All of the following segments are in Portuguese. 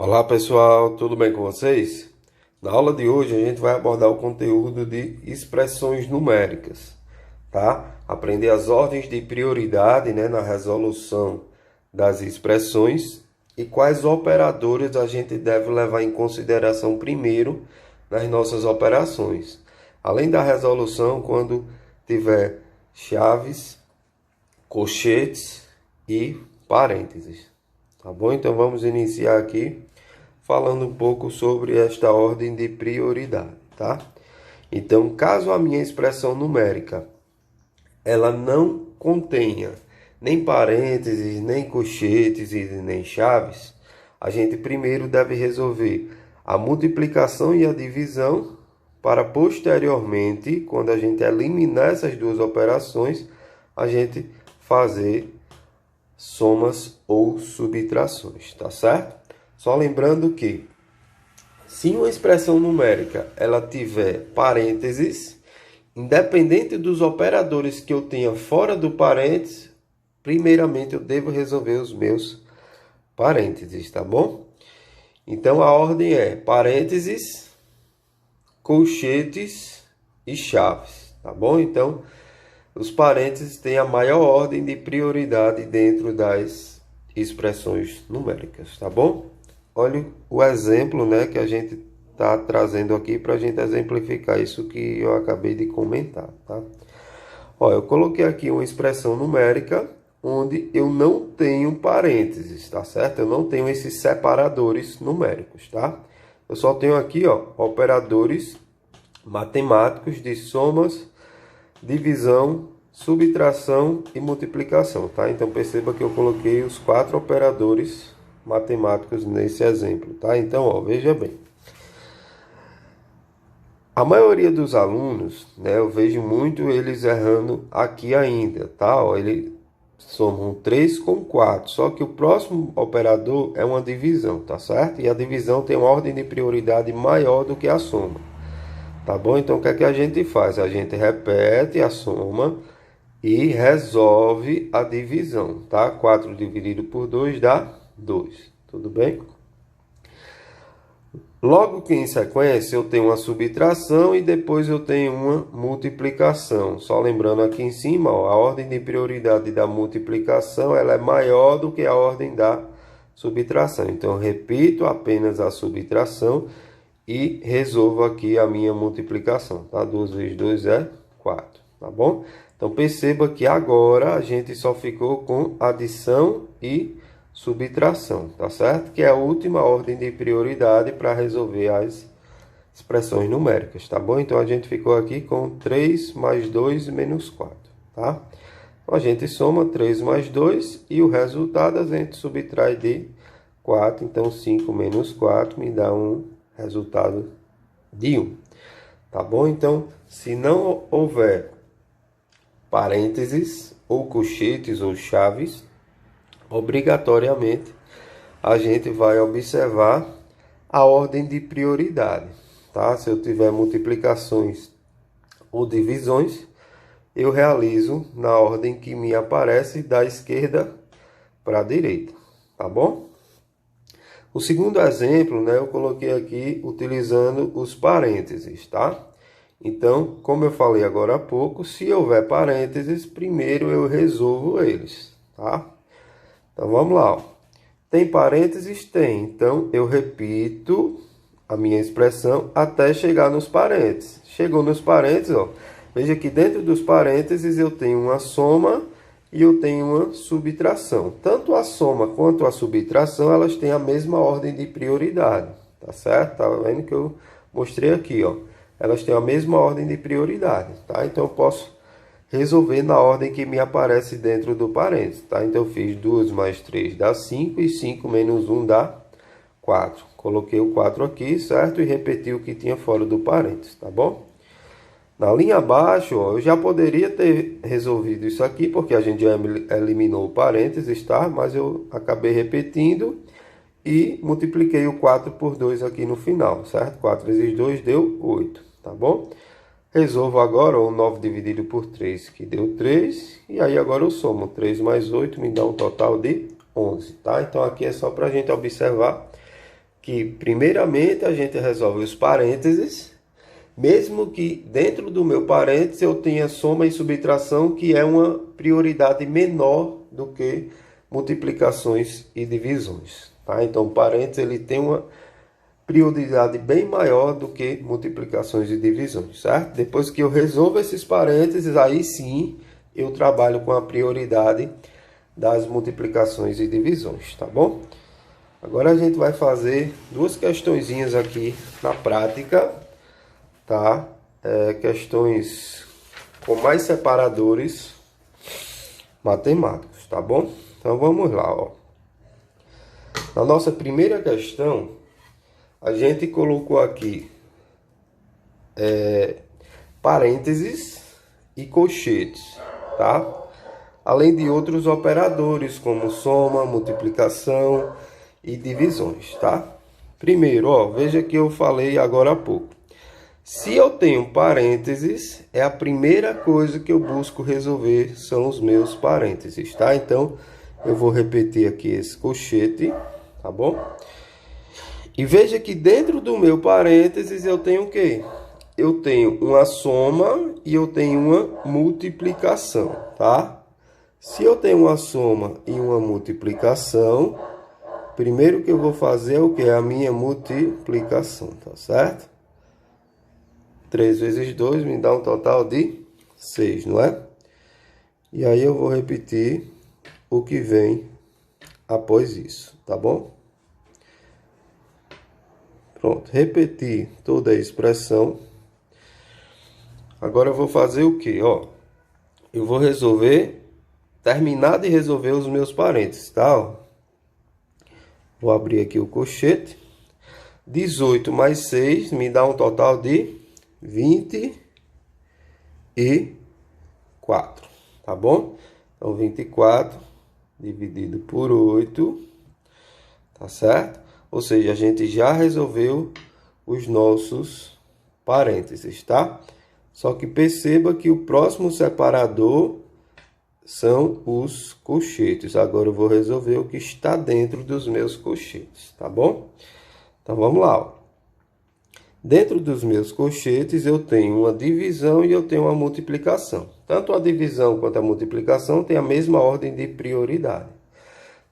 Olá pessoal, tudo bem com vocês? Na aula de hoje a gente vai abordar o conteúdo de expressões numéricas, tá? Aprender as ordens de prioridade, na resolução das expressões e quais operadores a gente deve levar em consideração primeiro nas nossas operações. Além da resolução, quando tiver chaves, colchetes e parênteses. Tá bom? Então vamos iniciar aqui falando um pouco sobre esta ordem de prioridade, tá? Então, caso a minha expressão numérica ela não contenha nem parênteses, nem colchetes e nem chaves, a gente primeiro deve resolver a multiplicação e a divisão para posteriormente, quando a gente eliminar essas duas operações, a gente fazer somas ou subtrações, tá certo? Só lembrando que se uma expressão numérica ela tiver parênteses, independente dos operadores que eu tenha fora do parênteses, primeiramente eu devo resolver os meus parênteses, tá bom? Então a ordem é parênteses, colchetes e chaves, tá bom? Então os parênteses têm a maior ordem de prioridade dentro das expressões numéricas, tá bom? Olha o exemplo, que a gente está trazendo aqui para a gente exemplificar isso que eu acabei de comentar, tá? Olha, eu coloquei aqui uma expressão numérica onde eu não tenho parênteses, tá certo? Eu não tenho esses separadores numéricos, tá? Eu só tenho aqui, operadores matemáticos de somas, divisão, subtração e multiplicação, tá? Então perceba que eu coloquei os 4 operadores matemáticos nesse exemplo, tá? Então, veja bem. A maioria dos alunos, eu vejo muito eles errando aqui ainda, tá? Eles somam 3 com 4, só que o próximo operador é uma divisão, tá certo? E a divisão tem uma ordem de prioridade maior do que a soma. Tá bom? Então, o que é que a gente faz? A gente repete a soma e resolve a divisão, tá? 4 dividido por 2 dá 2. Tudo bem? Logo que em sequência eu tenho uma subtração e depois eu tenho uma multiplicação. Só lembrando aqui em cima, a ordem de prioridade da multiplicação ela é maior do que a ordem da subtração. Então, eu repito apenas a subtração e resolvo aqui a minha multiplicação, tá? 2 vezes 2 é 4, tá bom? Então, perceba que agora a gente só ficou com adição e subtração, tá certo? Que é a última ordem de prioridade para resolver as expressões numéricas, tá bom? Então, a gente ficou aqui com 3 mais 2 menos 4, tá? Então, a gente soma 3 mais 2 e o resultado a gente subtrai de 4. Então, 5 menos 4 me dá um resultado de 1, tá bom? Então, se não houver parênteses, ou colchetes, ou chaves, obrigatoriamente a gente vai observar a ordem de prioridade, tá? Se eu tiver multiplicações ou divisões, eu realizo na ordem que me aparece da esquerda para a direita, tá bom? O segundo exemplo, eu coloquei aqui utilizando os parênteses, tá? Então, como eu falei agora há pouco, se houver parênteses, primeiro eu resolvo eles, tá? Então, vamos lá. Tem parênteses? Tem. Então, eu repito a minha expressão até chegar nos parênteses. Chegou nos parênteses, veja que dentro dos parênteses eu tenho uma soma e eu tenho uma subtração. Tanto a soma quanto a subtração, elas têm a mesma ordem de prioridade, tá certo? Tá vendo que eu mostrei aqui, Elas têm a mesma ordem de prioridade, tá? Então, eu posso resolver na ordem que me aparece dentro do parênteses, tá? Então, eu fiz 2 mais 3 dá 5 e 5 menos 1 dá 4. Coloquei o 4 aqui, certo? E repeti o que tinha fora do parênteses, tá bom? Na linha abaixo, eu já poderia ter resolvido isso aqui, porque a gente já eliminou o parênteses, tá? Mas eu acabei repetindo e multipliquei o 4 por 2 aqui no final, certo? 4 vezes 2 deu 8, tá bom? Resolvo agora o 9 dividido por 3, que deu 3. E aí agora eu somo 3 mais 8, me dá um total de 11, tá? Então aqui é só para a gente observar que primeiramente a gente resolve os parênteses, mesmo que dentro do meu parênteses eu tenha soma e subtração, que é uma prioridade menor do que multiplicações e divisões, tá? Então, o parênteses ele tem uma prioridade bem maior do que multiplicações e divisões, certo? Depois que eu resolvo esses parênteses, aí sim eu trabalho com a prioridade das multiplicações e divisões, tá bom? Agora a gente vai fazer duas questõezinhas aqui na prática, tá? Questões com mais separadores matemáticos, tá bom? Então vamos lá, ó. Na nossa primeira questão, a gente colocou aqui parênteses e colchetes, tá? Além de outros operadores, como soma, multiplicação e divisões, tá? Primeiro, ó, veja que eu falei agora há pouco. Se eu tenho parênteses, é a primeira coisa que eu busco resolver, são os meus parênteses, tá? Então, eu vou repetir aqui esse colchete, tá bom? E veja que dentro do meu parênteses eu tenho o quê? Eu tenho uma soma e eu tenho uma multiplicação, tá? Se eu tenho uma soma e uma multiplicação, primeiro que eu vou fazer é o que? A minha multiplicação, tá certo? 3 vezes 2 me dá um total de 6, não é? E aí eu vou repetir o que vem após isso, tá bom? Pronto, repeti toda a expressão. Agora eu vou fazer o quê? Ó, eu vou terminar de resolver os meus parênteses, tá? Ó, vou abrir aqui o colchete. 18 mais 6 me dá um total de 24, tá bom? Então, 24 dividido por 8, tá certo? Ou seja, a gente já resolveu os nossos parênteses, tá? Só que perceba que o próximo separador são os colchetes. Agora eu vou resolver o que está dentro dos meus colchetes, tá bom? Então, vamos lá, ó. Dentro dos meus colchetes eu tenho uma divisão e eu tenho uma multiplicação. Tanto a divisão quanto a multiplicação têm a mesma ordem de prioridade,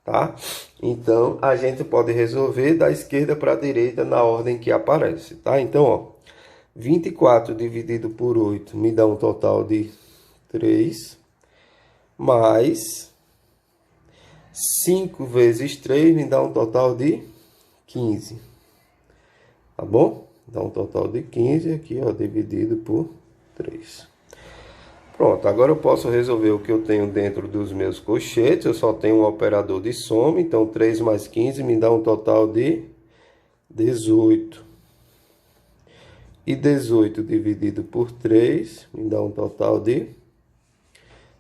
tá? Então, a gente pode resolver da esquerda para a direita na ordem que aparece, tá? Então, ó, 24 dividido por 8 me dá um total de 3, mais 5 vezes 3 me dá um total de 15, tá bom? Dá um total de 15 aqui, ó, dividido por 3. Pronto, agora eu posso resolver o que eu tenho dentro dos meus colchetes. Eu só tenho um operador de soma, então 3 mais 15 me dá um total de 18. E 18 dividido por 3 me dá um total de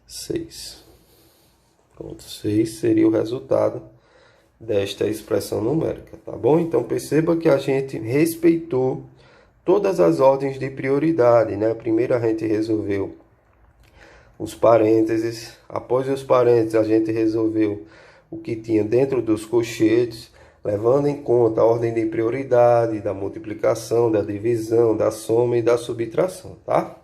6. Pronto, 6 seria o resultado desta expressão numérica, tá bom? Então, perceba que a gente respeitou todas as ordens de prioridade, né? Primeiro a gente resolveu os parênteses, após os parênteses a gente resolveu o que tinha dentro dos colchetes, levando em conta a ordem de prioridade, da multiplicação, da divisão, da soma e da subtração, tá?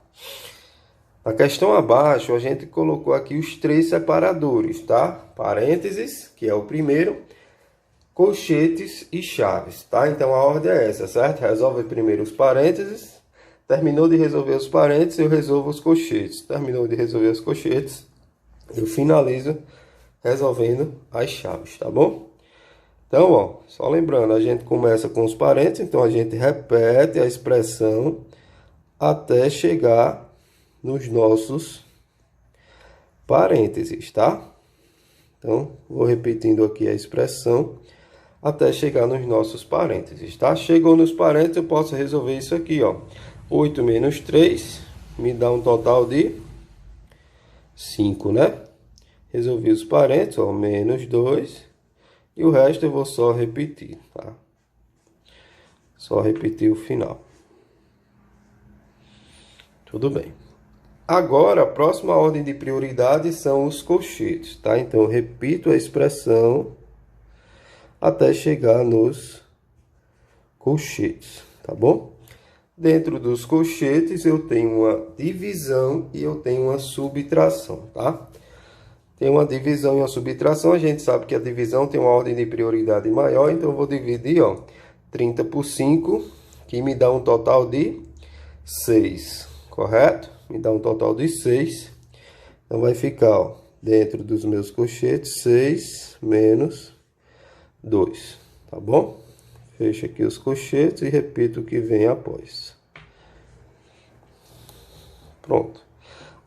Na questão abaixo, a gente colocou aqui os 3 separadores, tá? Parênteses, que é o primeiro, colchetes e chaves, tá? Então a ordem é essa, certo? Resolve primeiro os parênteses, terminou de resolver os parênteses, eu resolvo os colchetes. Terminou de resolver os colchetes, eu finalizo resolvendo as chaves, tá bom? Então, ó, só lembrando, a gente começa com os parênteses, então a gente repete a expressão até chegar nos nossos parênteses, tá? Então, vou repetindo aqui a expressão até chegar nos nossos parênteses, tá? Chegou nos parênteses, eu posso resolver isso aqui, ó. 8 menos 3 me dá um total de 5, né? Resolvi os parênteses, ó, menos 2. E o resto eu vou só repetir, tá? Só repetir o final. Tudo bem. Agora, a próxima ordem de prioridade são os colchetes, tá? Então, eu repito a expressão até chegar nos colchetes, tá bom? Dentro dos colchetes eu tenho uma divisão e eu tenho uma subtração, tá? Tem uma divisão e uma subtração, a gente sabe que a divisão tem uma ordem de prioridade maior, então eu vou dividir, ó, 30 por 5, que me dá um total de 6, correto? Me dá um total de 6, então vai ficar, ó, dentro dos meus colchetes, 6 menos 2, tá bom? Fecho aqui os colchetes e repito o que vem após. Pronto.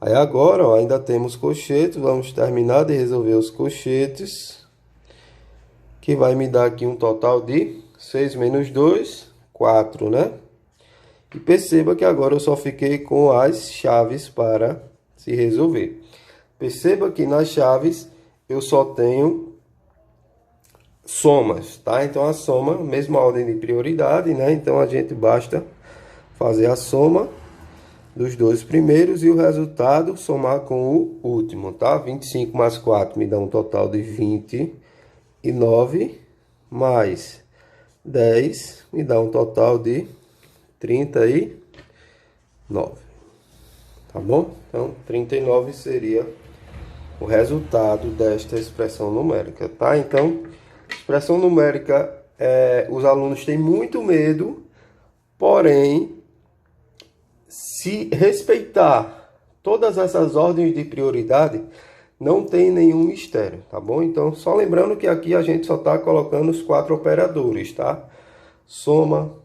Aí agora, ó, ainda temos colchetes, vamos terminar de resolver os colchetes, que vai me dar aqui um total de 6 menos 2, 4, né? E perceba que agora eu só fiquei com as chaves para se resolver. Perceba que nas chaves eu só tenho somas, tá? Então a soma, mesma ordem de prioridade, né? Então a gente basta fazer a soma dos dois primeiros e o resultado somar com o último, tá? 25 mais 4 me dá um total de 29, mais 10 me dá um total de 39, tá bom? Então 39 seria o resultado desta expressão numérica, tá? Então, expressão numérica, os alunos têm muito medo, porém, se respeitar todas essas ordens de prioridade, não tem nenhum mistério, tá bom? Então, só lembrando que aqui a gente só está colocando os 4 operadores, tá? Soma,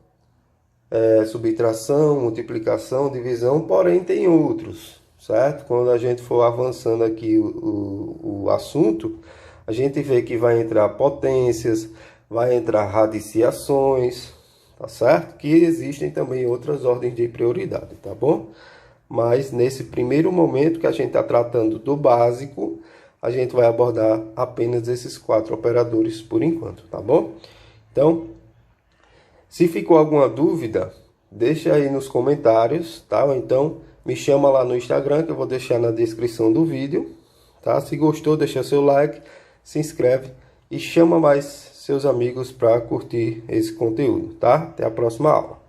subtração, multiplicação, divisão, porém tem outros, certo? Quando a gente for avançando aqui o assunto, a gente vê que vai entrar potências, vai entrar radiciações, tá certo? Que existem também outras ordens de prioridade, tá bom? Mas nesse primeiro momento que a gente está tratando do básico, a gente vai abordar apenas esses 4 operadores por enquanto, tá bom? Então, se ficou alguma dúvida, deixa aí nos comentários, tá? Ou então me chama lá no Instagram, que eu vou deixar na descrição do vídeo, tá? Se gostou, deixa seu like, se inscreve e chama mais seus amigos para curtir esse conteúdo, tá? Até a próxima aula.